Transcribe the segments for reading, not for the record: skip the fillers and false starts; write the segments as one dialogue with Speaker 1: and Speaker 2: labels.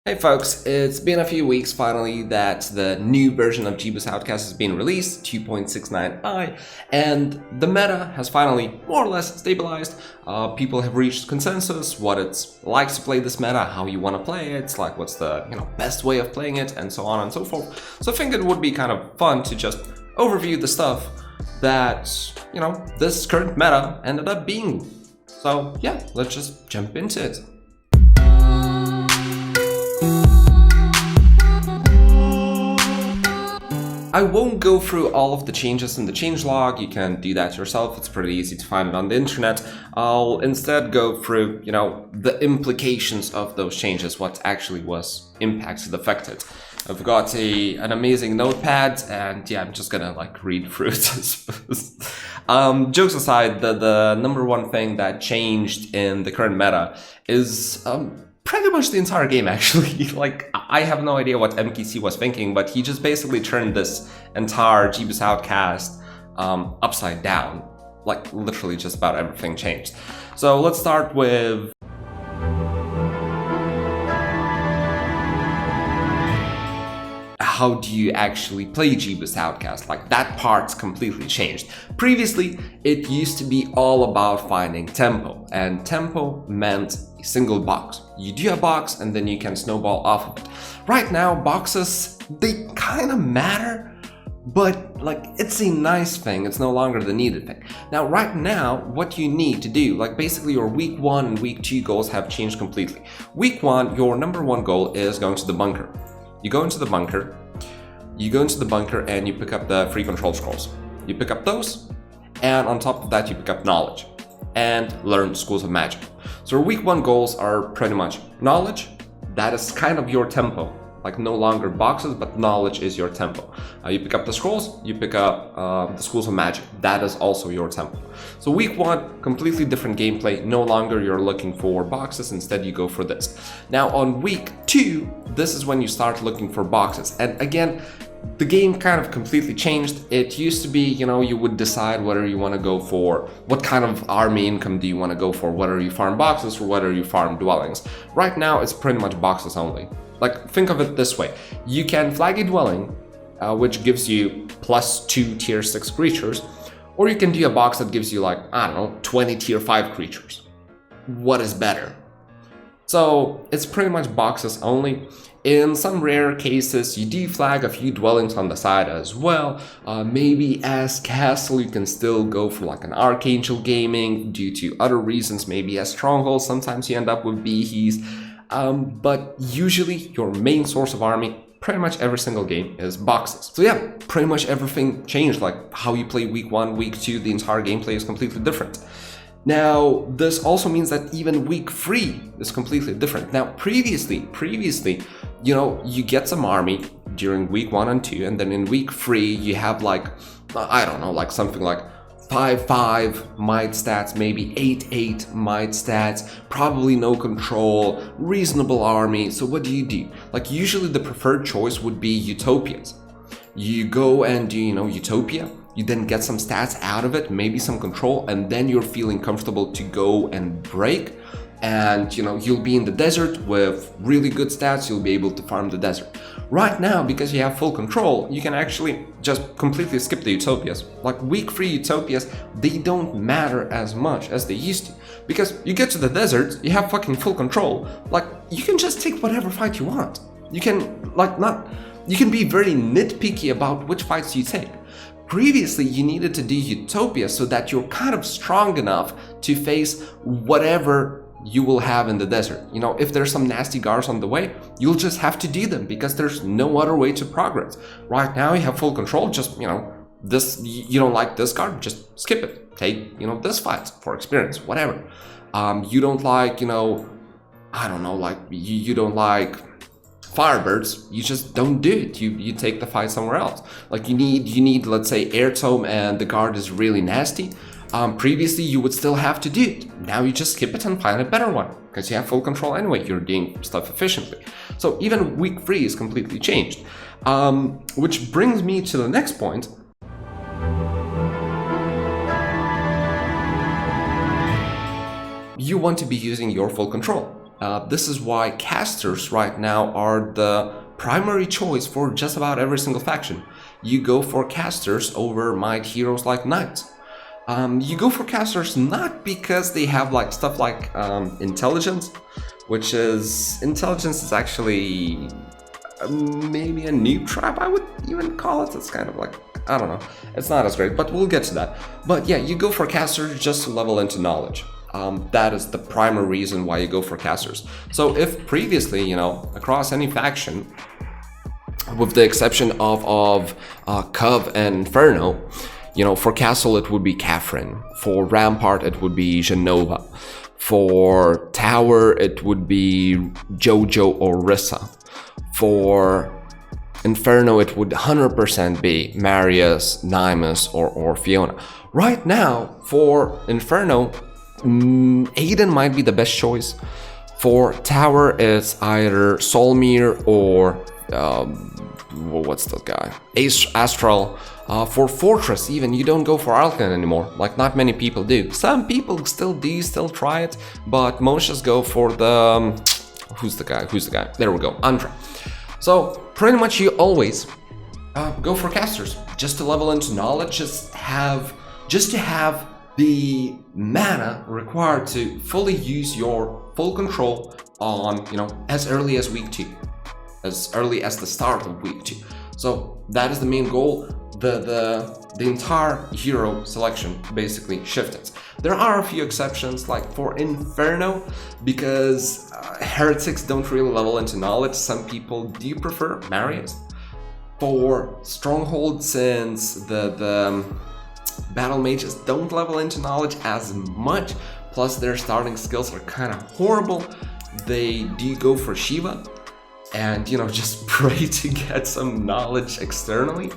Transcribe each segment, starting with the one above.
Speaker 1: Hey folks, it's been a few weeks finally that the new version of Jebus Outcast has been released, 2.69i, and the meta has finally more or less stabilized. People have reached consensus, what it's like to play this meta, how you want to play it, like what's the best way of playing it, and so on and so forth. So I think it would be kind of fun to just overview the stuff that, this current meta ended up being. So yeah, let's just jump into it. I won't go through all of the changes in the changelog, you can do that yourself, it's pretty easy to find it on the internet. I'll instead go through, the implications of those changes, what actually was impacted, affected. I've got an amazing notepad, and yeah, I'm just gonna read through it, I suppose. Jokes aside, the number one thing that changed in the current meta is pretty much the entire game, actually. I have no idea what MKC was thinking, but he just basically turned this entire Jebus Outcast upside down. Literally just about everything changed. So let's start with how do you actually play Jebus Outcast? That part's completely changed. Previously, it used to be all about finding tempo, and tempo meant a single box. You do a box and then you can snowball off of it. Right now, boxes, they kind of matter, but it's a nice thing, it's no longer the needed thing. Now, right now, what you need to do, basically your week 1 and week 2 goals have changed completely. Week 1, your number 1 goal is going to the bunker. You go into the bunker and you pick up the free control scrolls. You pick up those, and on top of that you pick up knowledge and learn schools of magic. So week 1 goals are pretty much knowledge, that is kind of your tempo. No longer boxes, but knowledge is your tempo. You pick up the scrolls, you pick up the schools of magic, that is also your tempo. So week 1, completely different gameplay, no longer you're looking for boxes, instead you go for this. Now on week 2, this is when you start looking for boxes, and again, the game kind of completely changed. It used to be, you would decide whether you want to go for, what kind of army income do you want to go for, whether you farm boxes or whether you farm dwellings. Right now, it's pretty much boxes only. Think of it this way. You can flag a dwelling, which gives you +2 tier 6 creatures, or you can do a box that gives you 20 tier 5 creatures. What is better? So it's pretty much boxes only. In some rare cases, you do flag a few dwellings on the side as well. Maybe as castle, you can still go for an Archangel gaming due to other reasons. Maybe as stronghold, sometimes you end up with beehies. But usually your main source of army, pretty much every single game, is boxes. So yeah, pretty much everything changed. How you play week 1, week 2, the entire gameplay is completely different. Now, this also means that even week 3 is completely different. Now, previously, you get some army during week 1 and 2, and then in week 3, you have something like 5-5 might stats, maybe 8-8 might stats, probably no control, reasonable army. So what do? Usually the preferred choice would be Utopias. You go and do, Utopia, you then get some stats out of it, maybe some control, and then you're feeling comfortable to go and break. And you'll be in the desert with really good stats, you'll be able to farm the desert. Right now, because you have full control, you can actually just completely skip the Utopias. Week 3 Utopias, they don't matter as much as they used to. Because you get to the desert, you have fucking full control. You can just take whatever fight you want. You can, you can be very nitpicky about which fights you take. Previously, you needed to do Utopia so that you're kind of strong enough to face whatever you will have in the desert. If there's some nasty guards on the way, you'll just have to do them because there's no other way to progress. Right now, you have full control, just, this, you don't like this guard, just skip it. Take, this fight for experience, whatever. You don't like, you don't like Firebirds, you just don't do it. You take the fight somewhere else. You need, let's say, Air Tome and the guard is really nasty. Previously, you would still have to do it. Now you just skip it and find a better one because you have full control anyway. You're doing stuff efficiently. So even week 3 is completely changed. Which brings me to the next point. You want to be using your full control. This is why casters right now are the primary choice for just about every single faction. You go for casters over might heroes like knights. You go for casters not because they have like stuff like intelligence, intelligence is actually maybe a noob trap, I would even call it. It's kind of like, I don't know, it's not as great, but we'll get to that. But yeah, you go for casters just to level into knowledge. That is the primary reason why you go for casters. So if previously, across any faction, with the exception of Cov and Inferno, for Castle it would be Catherine, for Rampart it would be Genova, for Tower it would be Jojo or Rissa, for Inferno it would 100% be Marius, Nymus or Fiona. Right now, for Inferno, Aiden might be the best choice. For Tower, it's either Solmir or what's that guy? Astral. For Fortress, even, you don't go for Alkan anymore. Like, not many people do. Some people still do, still try it, but most just go for the who's the guy? There we go, Andra. So pretty much you always go for casters just to level into knowledge, just to have the mana required to fully use your full control on, as early as week 2, as early as the start of week 2. So that is the main goal. The entire hero selection basically shifted. There are a few exceptions, like for Inferno, because heretics don't really level into knowledge. Some people do prefer Marius. For Stronghold, since the battle mages don't level into knowledge as much, plus their starting skills are kind of horrible, they do go for Shiva and just pray to get some knowledge externally.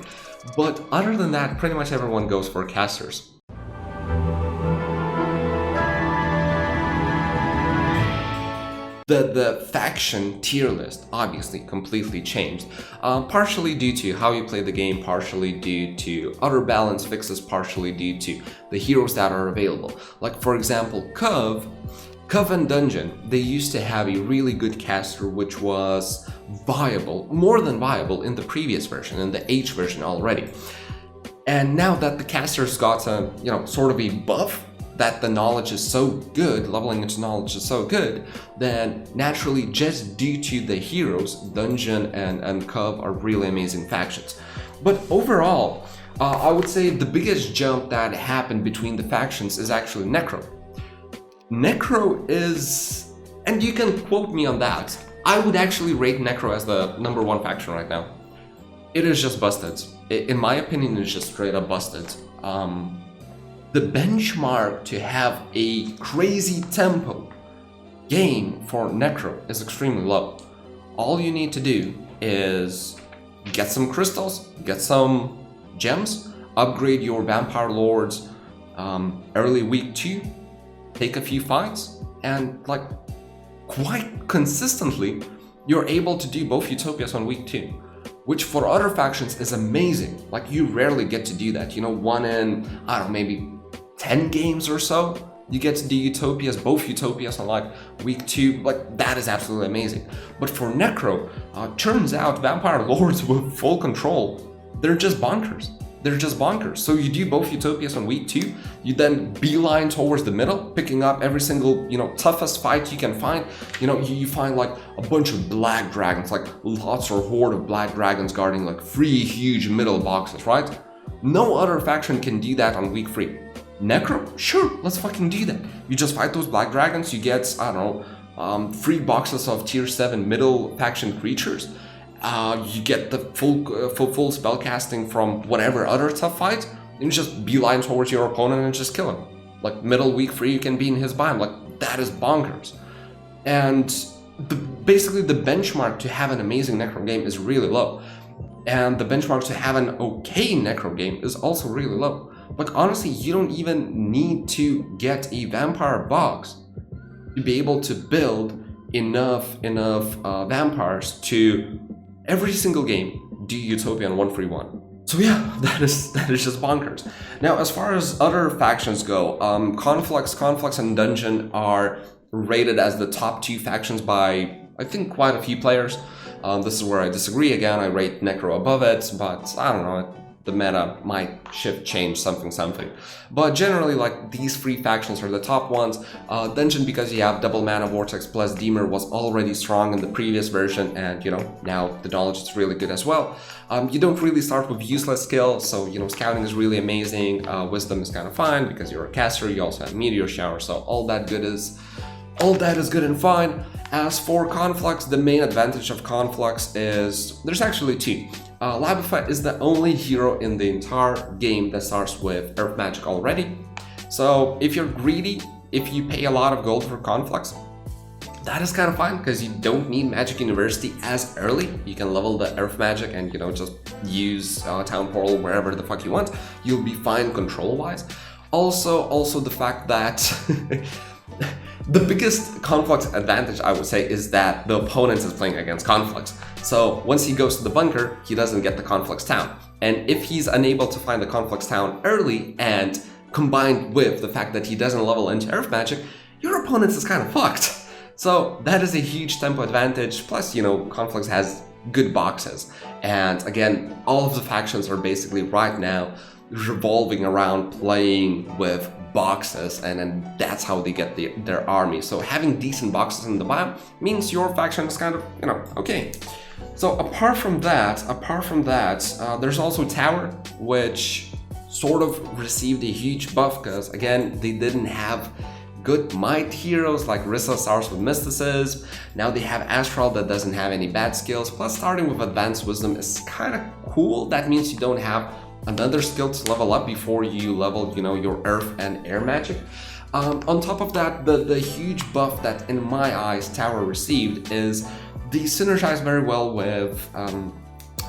Speaker 1: But other than that, pretty much everyone goes for casters. The faction tier list obviously completely changed, partially due to how you play the game, partially due to other balance fixes, partially due to the heroes that are available. Like for example, Cov and Dungeon, they used to have a really good caster which was viable, more than viable in the previous version, in the H version already. And now that the caster's got a, sort of a buff, that the knowledge is so good, leveling into knowledge is so good, then naturally, just due to the heroes, Dungeon and Cov are really amazing factions. But overall, I would say the biggest jump that happened between the factions is actually Necro. Necro is, and you can quote me on that, I would actually rate Necro as the #1 faction right now. It is just busted. In my opinion, it's just straight up busted. The benchmark to have a crazy tempo game for Necro is extremely low. All you need to do is get some crystals, get some gems, upgrade your Vampire Lords early week 2, take a few fights, and like quite consistently, you're able to do both Utopias on week 2. Which for other factions is amazing. Like you rarely get to do that. One in, I don't know, maybe 10 games or so, you get to do Utopias, both Utopias on like week 2, like that is absolutely amazing. But for Necro, turns out Vampire Lords with full control, they're just bonkers. They're just bonkers. So you do both Utopias on week 2, you then beeline towards the middle, picking up every single, toughest fight you can find. You find like a bunch of black dragons, like lots or horde of black dragons guarding like 3 huge middle boxes, right? No other faction can do that on week 3. Necro? Sure, let's fucking do that. You just fight those black dragons, you get, 3 boxes of tier 7 middle faction creatures. You get the full spell casting from whatever other tough fight, and you just beeline towards your opponent and just kill him. Like middle week 3, you can be in his biome. Like that is bonkers. And basically the benchmark to have an amazing Necro game is really low. And the benchmark to have an okay Necro game is also really low. Like honestly, you don't even need to get a vampire box to be able to build enough vampires to every single game do Utopia on 1-3-1. So yeah, that is just bonkers. Now, as far as other factions go, Conflux and Dungeon are rated as the top 2 factions by, I think, quite a few players. This is where I disagree again. I rate Necro above it, but I don't know, the meta might shift, change, something. But generally, like, these 3 factions are the top ones. Dungeon, because you have double mana Vortex plus Deemer, was already strong in the previous version, and you know, now the knowledge is really good as well. You don't really start with useless skill, so you know, scouting is really amazing. Wisdom is kind of fine because you're a caster. You also have Meteor Shower, so all that is good and fine. As for Conflux, the main advantage of Conflux is there's actually 2. Labafet is the only hero in the entire game that starts with Earth Magic already. So if you're greedy, if you pay a lot of gold for Conflux, that is kind of fine because you don't need Magic University as early. You can level the Earth Magic and, you know, just use Town Portal wherever the fuck you want. You'll be fine control-wise. Also the fact that the biggest Conflux advantage, I would say, is that the opponent is playing against Conflux. So once he goes to the bunker, he doesn't get the Conflux Town. And if he's unable to find the Conflux Town early, and combined with the fact that he doesn't level into Earth Magic, your opponent is kind of fucked. So that is a huge tempo advantage. Plus, you know, Conflux has good boxes. And again, all of the factions are basically right now revolving around playing with boxes, and then that's how they get their army. So having decent boxes in the biome means your faction is kind of, you know, okay. So apart from that, there's also Tower, which sort of received a huge buff because, again, they didn't have good might heroes like Rissa starts with Mysticism. Now they have Astral that doesn't have any bad skills. Plus, starting with Advanced Wisdom is kind of cool. That means you don't have another skill to level up before you level, you know, your Earth and Air Magic. On top of that, the huge buff that, in my eyes, Tower received is they synergize very well with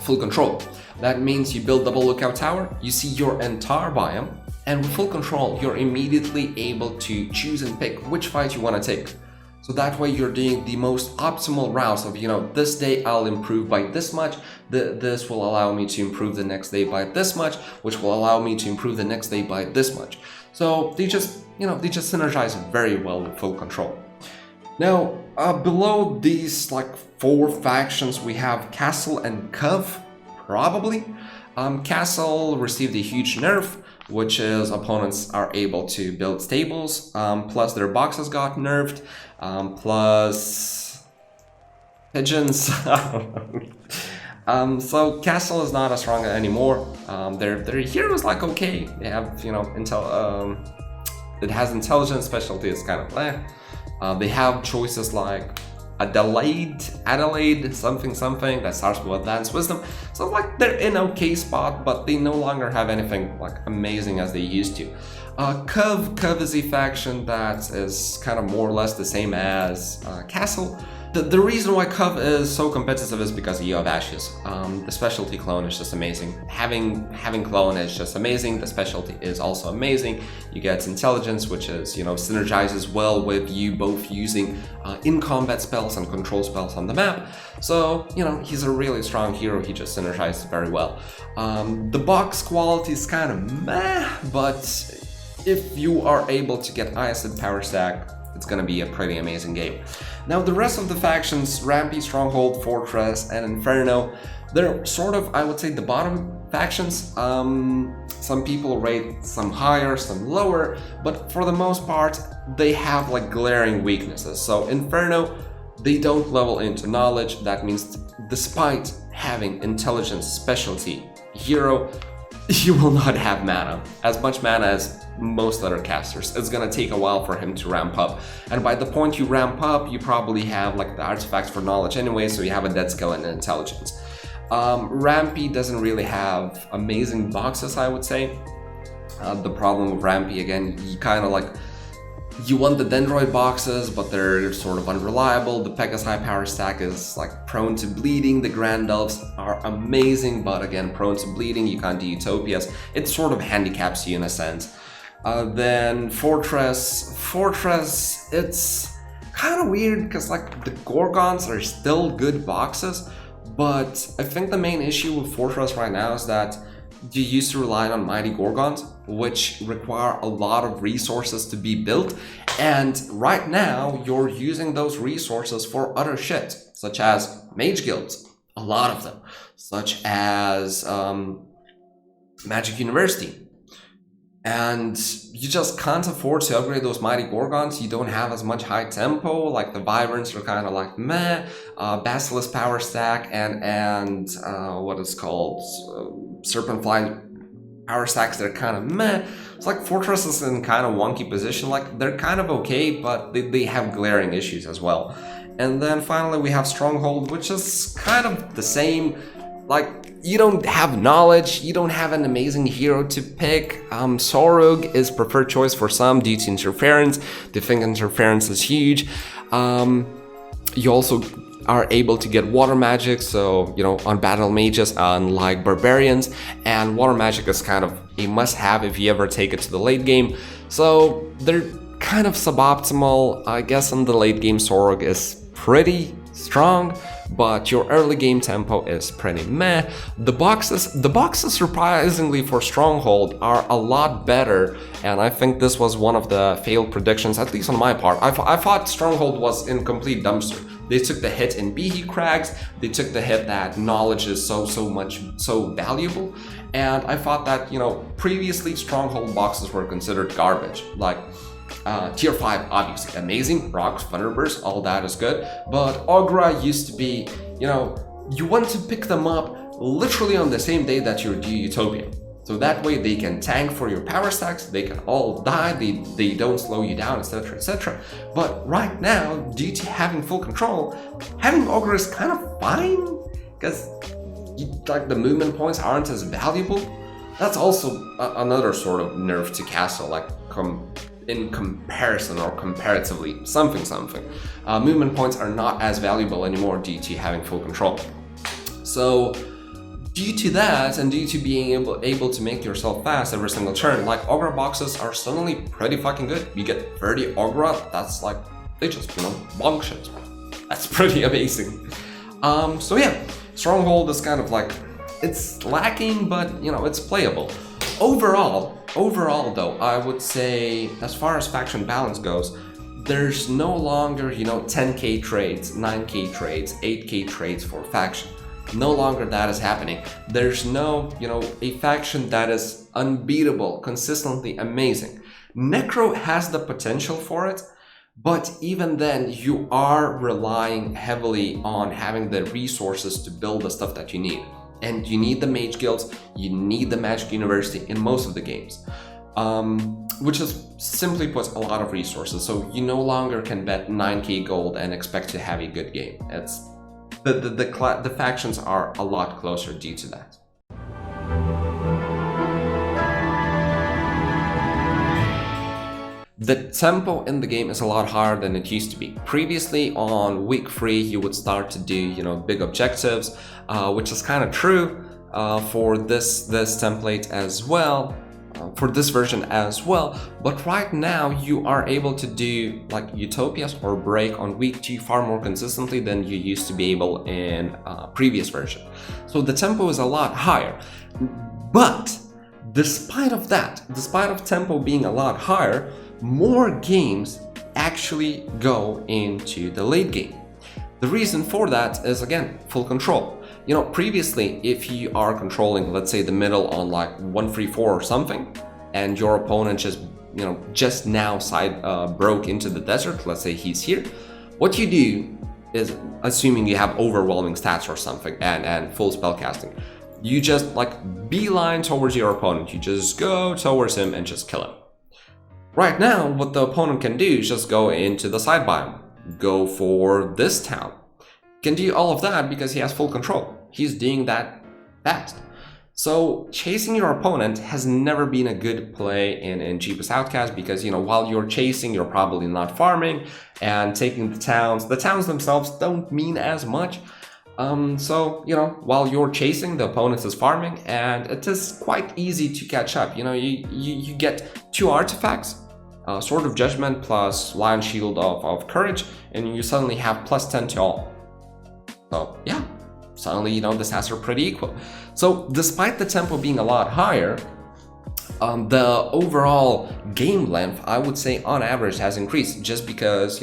Speaker 1: Full Control. That means you build Double Lookout Tower, you see your entire biome, and with Full Control, you're immediately able to choose and pick which fight you want to take. So that way you're doing the most optimal routes of, you know, this day I'll improve by this much, this will allow me to improve the next day by this much, which will allow me to improve the next day by this much. So they just, you know, they just synergize very well with Full Control. Now, below these like 4 factions, we have Castle and Cov, probably. Castle received a huge nerf, which is opponents are able to build stables, plus their boxes got nerfed, plus pigeons. So Castle is not as strong anymore. Their heroes like okay, they have, you know, it has intelligence, specialty is kind of eh. They have choices like Adelaide, something that starts with Advanced Wisdom. So like they're in okay spot, but they no longer have anything like amazing as they used to. Cov is a faction that is kind of more or less the same as Castle. The reason why Cov is so competitive is because you have Ashes. The specialty clone is just amazing. Having clone is just amazing. The specialty is also amazing. You get intelligence, which is, you know, synergizes well with you both using in-combat spells and control spells on the map. So, you know, he's a really strong hero. He just synergizes very well. The box quality is kind of meh, but if you are able to get Iacid Power Stack, it's gonna be a pretty amazing game. Now the rest of the factions, Rampy, Stronghold, Fortress, and Inferno, they're sort of, I would say, the bottom factions. Some people rate some higher, some lower, but for the most part, they have like glaring weaknesses. So Inferno, they don't level into knowledge. That means despite having intelligence specialty hero, you will not have mana, as much mana as most other casters. It's gonna take a while for him to ramp up, and by the point you ramp up, you probably have like the artifacts for knowledge anyway, so you have a dead skill and intelligence. Rampy doesn't really have amazing boxes, I would say. The problem with Rampy, again, you kind of like, you want the Dendroid boxes, but they're sort of unreliable. The Pegasus High Power Stack is like prone to bleeding. The Grand Elves are amazing, but again, prone to bleeding. You can't do Utopias. It sort of handicaps you in a sense. Then Fortress, it's kind of weird because like the Gorgons are still good boxes, but I think the main issue with Fortress right now is that you used to rely on mighty Gorgons, which require a lot of resources to be built, and right now you're using those resources for other shit, such as mage guilds, a lot of them, such as Magic University. And you just can't afford to upgrade those mighty Gorgons. You don't have as much high tempo, like the Vibrants are kind of like meh, Basilisk power stack and what is called Serpentfly power stacks, they're kind of meh. It's like Fortress is in kind of wonky position, like they're kind of okay, but they have glaring issues as well. And then finally we have Stronghold, which is kind of the same. Like, you don't have knowledge, you don't have an amazing hero to pick. Sorug is preferred choice for some due to interference. They think interference is huge. You also are able to get water magic, so, you know, on battle mages, unlike barbarians. And water magic is kind of a must-have if you ever take it to the late game. So they're kind of suboptimal. I guess in the late game, Sorug is pretty strong, but your early game tempo is pretty meh. The boxes surprisingly for Stronghold are a lot better, and I think this was one of the failed predictions, at least on my part. I thought Stronghold was in complete dumpster. They took the hit in Behe Crags, they took the hit that knowledge is so valuable, and I thought that, you know, previously Stronghold boxes were considered garbage. Like, tier 5 obviously amazing, rocks, thunderburst, all that is good, but Ogra used to be, you know, you want to pick them up literally on the same day that you do Utopia. So that way they can tank for your power stacks, they can all die, they don't slow you down, etc, etc. But right now, due to having full control, having Ogre is kind of fine, because like the movement points aren't as valuable. That's also another sort of nerf to Castle, like in comparison or comparatively, something. Movement points are not as valuable anymore due to having full control. So due to that, and due to being able to make yourself fast every single turn, like Ogre boxes are suddenly pretty fucking good. You get 30 Ogre, that's like, they just, you know, bonk shit. That's pretty amazing. So yeah, Stronghold is kind of like, it's lacking, but, you know, it's playable. Overall though, I would say, as far as faction balance goes, there's no longer, you know, 10k trades, 9k trades, 8k trades for faction. No longer that is happening. There's no, you know, a faction that is unbeatable, consistently amazing. Necro has the potential for it, but even then, you are relying heavily on having the resources to build the stuff that you need. And you need the mage guilds, you need the Magic University in most of the games, which is simply puts a lot of resources. So you no longer can bet 9k gold and expect to have a good game. It's the factions are a lot closer due to that. The tempo in the game is a lot higher than it used to be. Previously, on week 3, you would start to do, you know, big objectives, which is kind of true for this template as well, for this version as well. But right now, you are able to do like Utopias or Break on week 2 far more consistently than you used to be able in previous version. So the tempo is a lot higher. But despite of that, despite of tempo being a lot higher, more games actually go into the late game. The reason for that is, again, full control. You know, previously, if you are controlling, let's say, the middle on like 1-3-4 or something, and your opponent just, you know, just now broke into the desert, let's say he's here, what you do is, assuming you have overwhelming stats or something and full spellcasting, you just like beeline towards your opponent. You just go towards him and just kill him. Right now, what the opponent can do is just go into the side biome, go for this town. Can do all of that because he has full control. He's doing that fast. So chasing your opponent has never been a good play in Jebus Outcast because, you know, while you're chasing, you're probably not farming and taking the towns. The towns themselves don't mean as much. So, you know, while you're chasing, the opponent is farming, and it is quite easy to catch up. You know, you get 2 artifacts, Sword of Judgment plus Lion Shield of Courage, and you suddenly have +10 to all. So, yeah, suddenly, the stats are pretty equal. So despite the tempo being a lot higher, the overall game length, I would say on average, has increased, just because,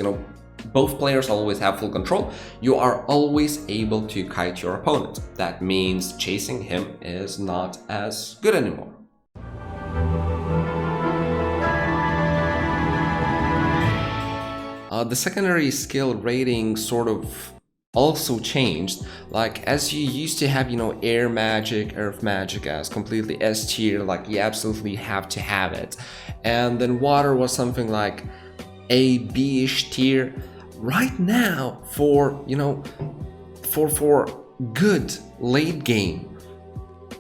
Speaker 1: both players always have full control. You are always able to kite your opponent. That means chasing him is not as good anymore. The secondary skill rating sort of also changed. Like, as you used to have, air magic, earth magic as completely S tier, like you absolutely have to have it. And then water was something like A, B-ish tier. Right now, for good late game,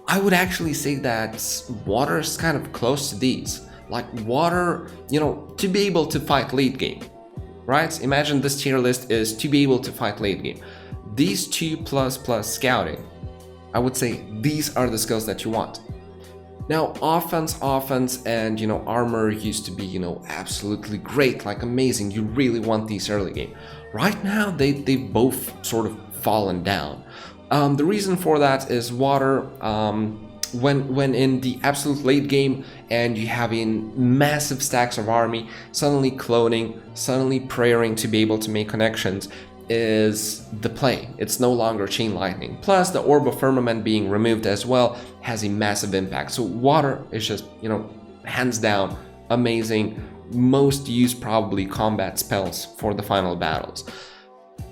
Speaker 1: I would actually say that water is kind of close to these. Like water, to be able to fight late game, right? Imagine this tier list is to be able to fight late game. These 2 plus scouting, I would say these are the skills that you want. Now, offense, and armor used to be absolutely great, like amazing. You really want these early game. Right now, they've both sort of fallen down. The reason for that is water. When in the absolute late game and you having massive stacks of army, suddenly cloning, suddenly praying to be able to make connections is the play. It's no longer chain lightning. Plus the orb of firmament being removed as well has a massive impact. So water is just, hands down amazing, most used probably combat spells for the final battles.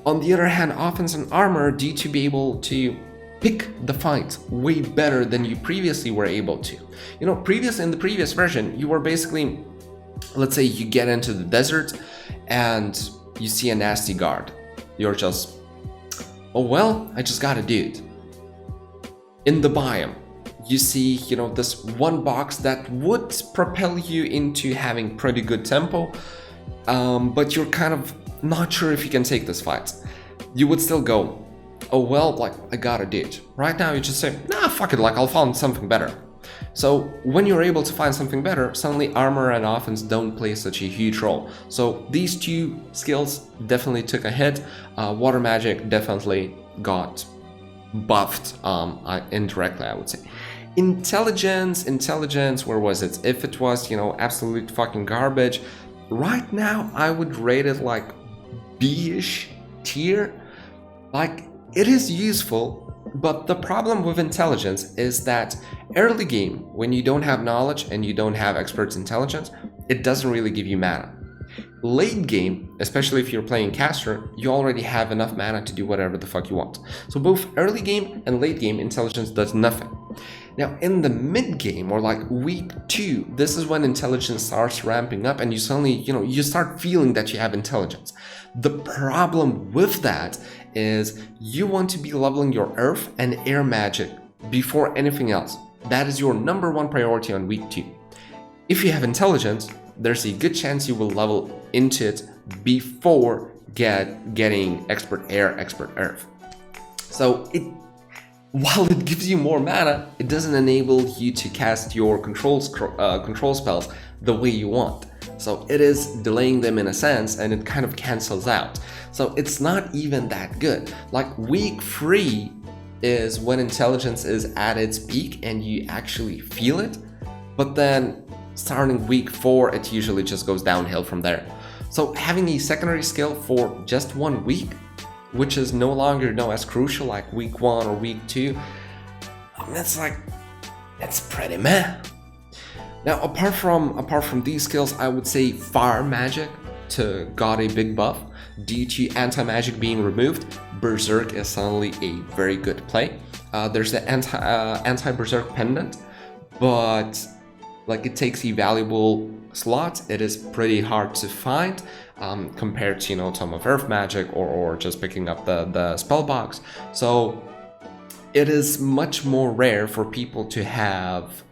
Speaker 1: On the other hand, offense and armor, due to be able to pick the fight way better than you previously were able to. In the previous version, you were basically, let's say you get into the desert and you see a nasty guard. You're just, oh well, I just gotta do it. In the biome, you see, this one box that would propel you into having pretty good tempo, but you're kind of not sure if you can take this fight. You would still go, oh well, like I gotta do it. Right now you just say, nah, fuck it, like I'll find something better. So when you're able to find something better, suddenly armor and offense don't play such a huge role. So these two skills definitely took a hit. Water magic definitely got buffed indirectly, I would say. Intelligence, where was it? If it was, absolute fucking garbage, right now I would rate it like B-ish tier. Like, it is useful, but the problem with intelligence is that early game, when you don't have knowledge and you don't have expert's intelligence, it doesn't really give you mana. Late game, especially if you're playing caster, you already have enough mana to do whatever the fuck you want. So both early game and late game, intelligence does nothing. Now in the mid game, or like week 2, this is when intelligence starts ramping up and you suddenly, you start feeling that you have intelligence. The problem with that is you want to be leveling your earth and air magic before anything else. That is your number 1 priority on week 2. If you have intelligence, there's a good chance you will level into it before getting expert air, expert earth. So while it gives you more mana, it doesn't enable you to cast your control spells the way you want. So it is delaying them in a sense, and it kind of cancels out. So it's not even that good. Like week 3 is when intelligence is at its peak and you actually feel it, but then starting week 4, it usually just goes downhill from there. So having a secondary skill for just 1 week, which is no longer as crucial like week 1 or week 2, it's pretty meh. Now apart from these skills, I would say fire magic got a big buff. Due to anti-magic being removed, Berserk is suddenly a very good play. There's the anti-Berserk pendant, but like it takes a valuable slot. It is pretty hard to find compared to Tome of Earth magic or just picking up the spell box. So it is much more rare for people to have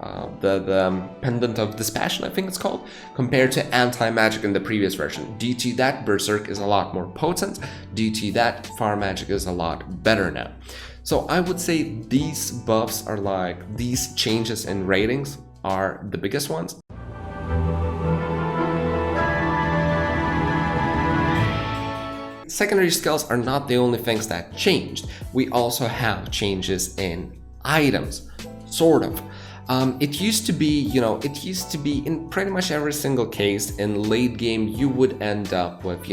Speaker 1: the Pendant of Dispassion, I think it's called, compared to anti-magic in the previous version. Due to that, Berserk is a lot more potent. Due to that, fire magic is a lot better now. So I would say these buffs are like, these changes in ratings are the biggest ones. secondary skills are not the only things that changed. We also have changes in items, sort of. It used to be, in pretty much every single case in late game, you would end up with,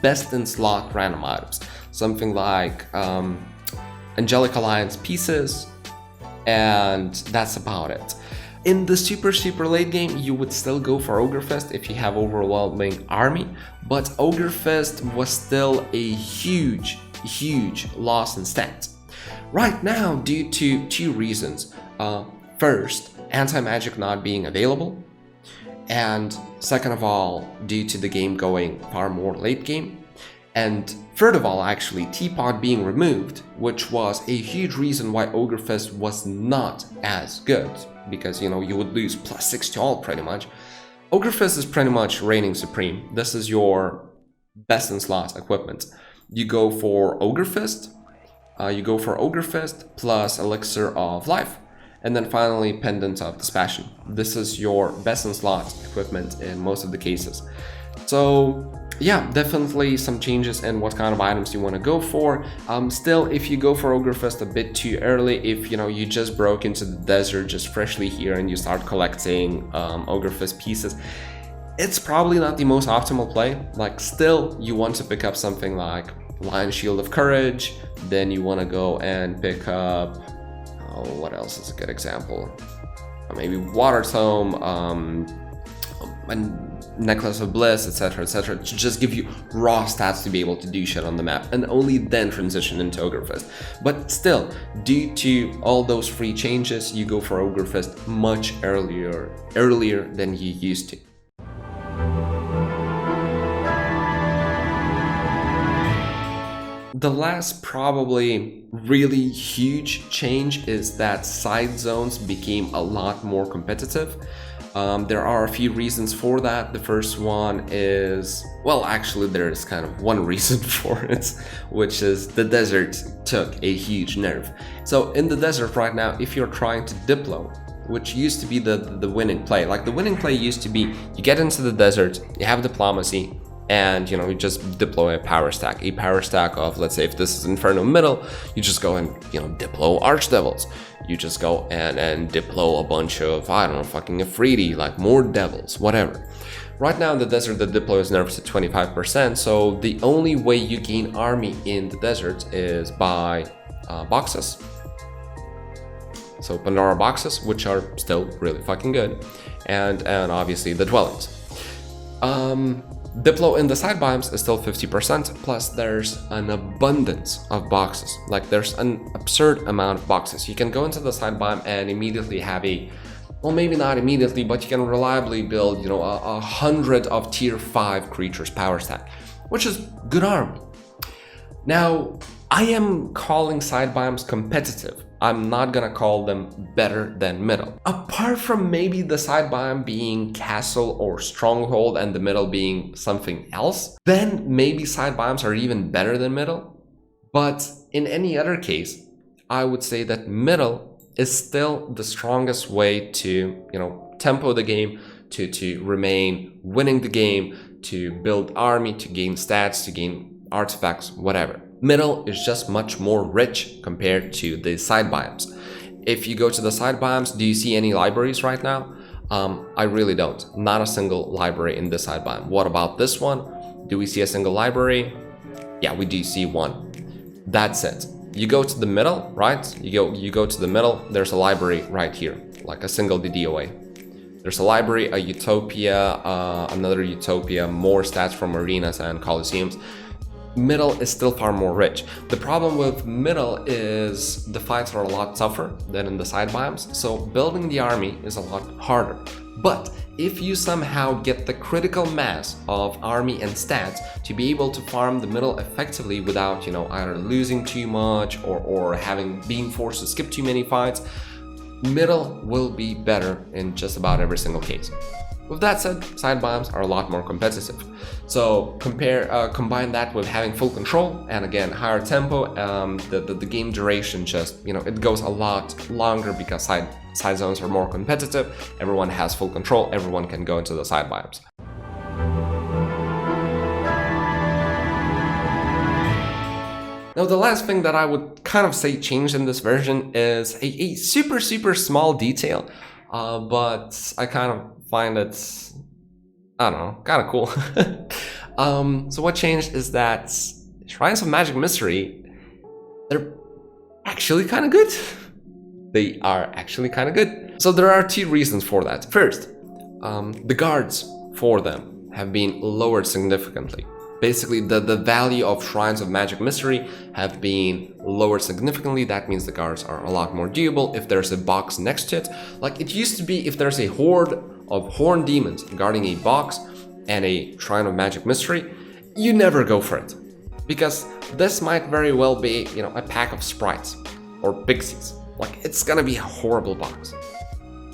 Speaker 1: best in slot random items. Something like Angelic Alliance pieces, and that's about it. In the super late game, you would still go for Ogre Fist if you have overwhelming army, but Ogre Fist was still a huge loss in stats. Right now, due to two reasons. First, anti-magic not being available, and second of all, due to the game going far more late game, and third of all, actually, Teapot being removed, which was a huge reason why Ogre Fist was not as good, because, you would lose +6 to all pretty much. Ogre Fist is pretty much reigning supreme. This is your best in slot equipment. You go for Ogre Fist, plus Elixir of Life, and then finally Pendant of Dispassion. This is your best in slot equipment in most of the cases. So yeah, definitely some changes in what kind of items you want to go for. Still, if you go for Ogre Fist a bit too early, if you just broke into the desert just freshly here and you start collecting Ogre Fist pieces, it's probably not the most optimal play. Like, still, you want to pick up something like Lion Shield of Courage, then you want to go and pick up, what else is a good example? Maybe Water Tome, and Necklace of Bliss, etc., to just give you raw stats to be able to do shit on the map, and only then transition into Ogre Fist. But still, due to all those free changes, you go for Ogre Fist much earlier than you used to. The last probably really huge change is that side zones became a lot more competitive. There are a few reasons for that. The first one is, well, actually there's kind of one reason for it, which is the desert took a huge nerf. So in the desert right now, if you're trying to Diplo, which used to be the winning play, like the winning play used to be, you get into the desert, you have diplomacy, and you just deploy a power stack of, let's say if this is Inferno middle, you just go and deploy Archdevils, you just go and deploy a bunch of, I don't know, fucking Afridi, like more devils, whatever. Right now in the desert, the deploy is nerfed to 25%, so the only way you gain army in the desert is by boxes. So Pandora boxes, which are still really fucking good, and obviously the dwellings. Diplo in the side biomes is still 50%, plus there's an abundance of boxes. Like, there's an absurd amount of boxes. You can go into the side biome and immediately have well, maybe not immediately, but you can reliably build, 100 of tier 5 creatures power stack, which is good army. Now, I am calling side biomes competitive. I'm not gonna call them better than middle. Apart from maybe the side biome being castle or stronghold and the middle being something else, then maybe side biomes are even better than middle. But in any other case, I would say that middle is still the strongest way to, tempo the game, to remain winning the game, to build army, to gain stats, to gain artifacts, whatever. Middle is just much more rich compared to the side biomes. If you go to the side biomes, do you see any libraries right now? I really don't. Not a single library in the side biome. What about this one? Do we see a single library? Yeah, we do see one. That's it. You go to the middle, right? You go to the middle, there's a library right here, like a single DDoA. There's a library, a Utopia, another Utopia, more stats from arenas and coliseums. Middle is still far more rich. The problem with middle is the fights are a lot tougher than in the side biomes, so building the army is a lot harder. But if you somehow get the critical mass of army and stats to be able to farm the middle effectively without, either losing too much or being forced to skip too many fights, middle will be better in just about every single case. With that said, side biomes are a lot more competitive. So combine that with having full control and again higher tempo. The game duration just it goes a lot longer because side zones are more competitive. Everyone has full control. Everyone can go into the side biomes. Now, the last thing that I would kind of say changed in this version is a super, super small detail, but I kind of find it, I don't know, kind of cool. So what changed is that Shrines of Magic Mystery, they're actually kind of good. They are actually kind of good. So there are two reasons for that. First, the guards for them have been lowered significantly. Basically, the value of Shrines of Magic Mystery have been lowered significantly. That means the guards are a lot more doable if there's a box next to it. Like it used to be, if there's a horde of horned demons guarding a box and a Shrine of Magic Mystery, you never go for it. Because this might very well be, a pack of sprites or pixies. Like, it's gonna be a horrible box.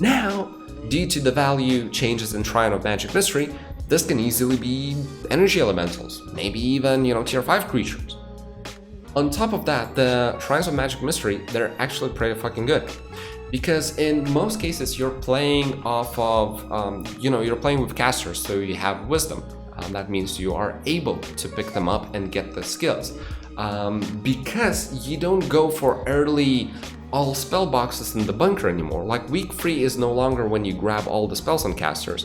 Speaker 1: Now, due to the value changes in Shrine of Magic Mystery, this can easily be energy elementals, maybe even, tier 5 creatures. On top of that, the Shrines of Magic Mystery, they're actually pretty fucking good. Because in most cases, you're playing off of, you're playing with casters, so you have wisdom. That means you are able to pick them up and get the skills. Because you don't go for early all spell boxes in the bunker anymore. Like week 3 is no longer when you grab all the spells on casters.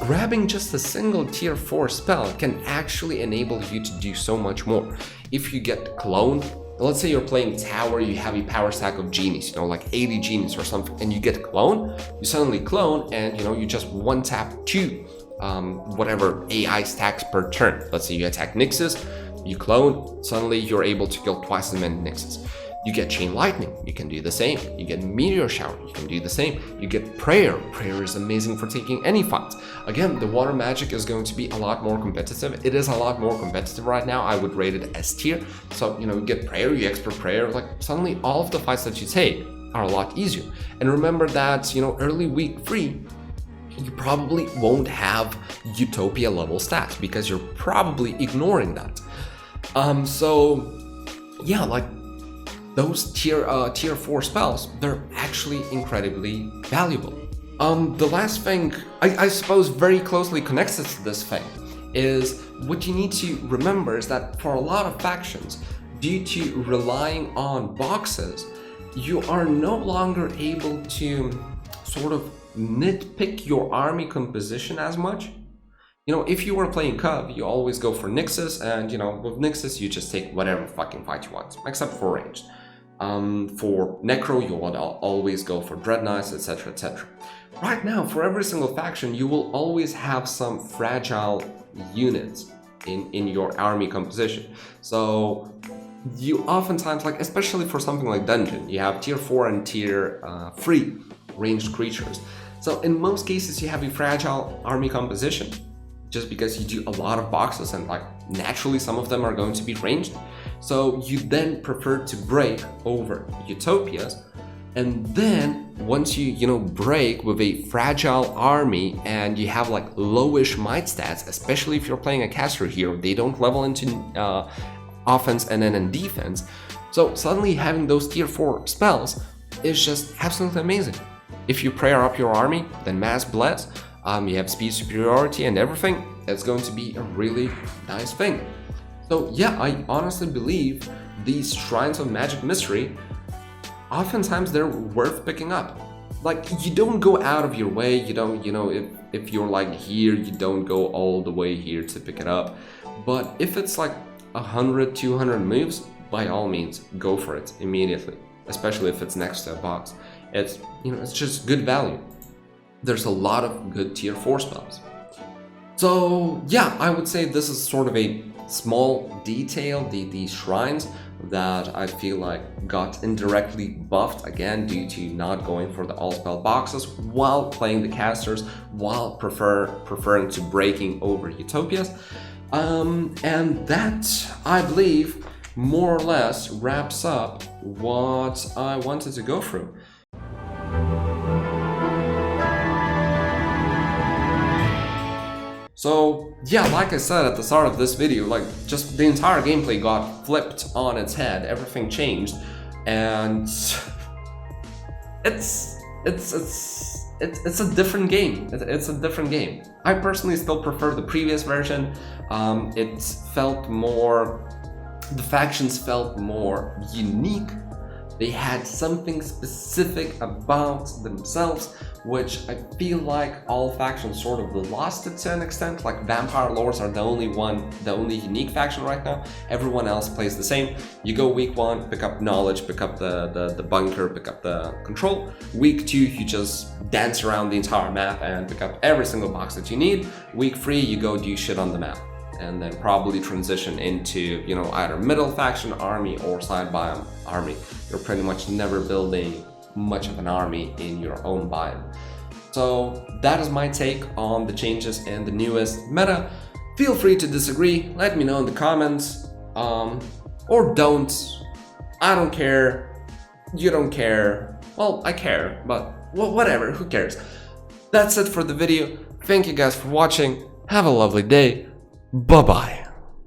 Speaker 1: Grabbing just a single tier 4 spell can actually enable you to do so much more. If you get cloned, let's say you're playing tower, you have a power stack of genies, like 80 genies or something, and you get clone, you suddenly clone and you just one tap 2 whatever AI stacks per turn. Let's say you attack Nyxes, you clone, suddenly you're able to kill twice as many Nyxes. You get Chain Lightning, you can do the same. You get Meteor Shower, you can do the same. You get Prayer. Prayer is amazing for taking any fight. Again, the water magic is going to be a lot more competitive. It is a lot more competitive right now. I would rate it S tier. So, you get Prayer, you expert Prayer, like suddenly all of the fights that you take are a lot easier. And remember that, early week 3, you probably won't have Utopia level stats because you're probably ignoring that. So yeah, like those tier 4 spells, they're actually incredibly valuable. The last thing, I suppose very closely connects to this thing, is what you need to remember is that for a lot of factions, due to relying on boxes, you are no longer able to sort of nitpick your army composition as much. If you were playing Cub, you always go for Nyxes, and with Nyxes you just take whatever fucking fight you want, except for ranged. For Necro, you would always go for Dread Knights, etc, etc. Right now, for every single faction, you will always have some fragile units in your army composition. So you oftentimes, like especially for something like Dungeon, you have tier 4 and tier 3 ranged creatures. So in most cases, you have a fragile army composition, just because you do a lot of boxes and like naturally some of them are going to be ranged. So you then prefer to break over Utopias, and then once you break with a fragile army and you have like lowish might stats, especially if you're playing a caster hero, they don't level into offense and then in defense. So suddenly having those tier 4 spells is just absolutely amazing. If you prayer up your army, then mass bless, you have speed superiority and everything, it's going to be a really nice thing. So yeah, I honestly believe these Shrines of Magic Mystery, oftentimes they're worth picking up. Like, you don't go out of your way, you don't, if you're like here, you don't go all the way here to pick it up. But if it's like 100, 200 moves, by all means, go for it immediately, especially if it's next to a box. It's, it's just good value. There's a lot of good tier 4 spells. So yeah, I would say this is sort of a small detail, these shrines that I feel like got indirectly buffed again due to not going for the all spell boxes while playing the casters, while preferring to breaking over Utopias. And that, I believe, more or less wraps up what I wanted to go through. So yeah, like I said at the start of this video, like just the entire gameplay got flipped on its head, everything changed, and it's a different game. It's a different game. I personally still prefer the previous version. It felt more the factions felt more unique. They had something specific about themselves, which I feel like all factions sort of lost it to an extent. Like Vampire Lords are the only unique faction right now. Everyone else plays the same. You go week 1, pick up knowledge, pick up the bunker, pick up the control. Week 2, you just dance around the entire map and pick up every single box that you need. Week 3, you go do shit on the map. And then probably transition into, you know, either middle faction army or side biome army. You're pretty much never building much of an army in your own biome. So that is my take on the changes in the newest meta. Feel free to disagree, let me know in the comments, or don't. I don't care, you don't care, well, I care, but whatever, who cares. That's it for the video. Thank you guys for watching, have a lovely day. Bye-bye.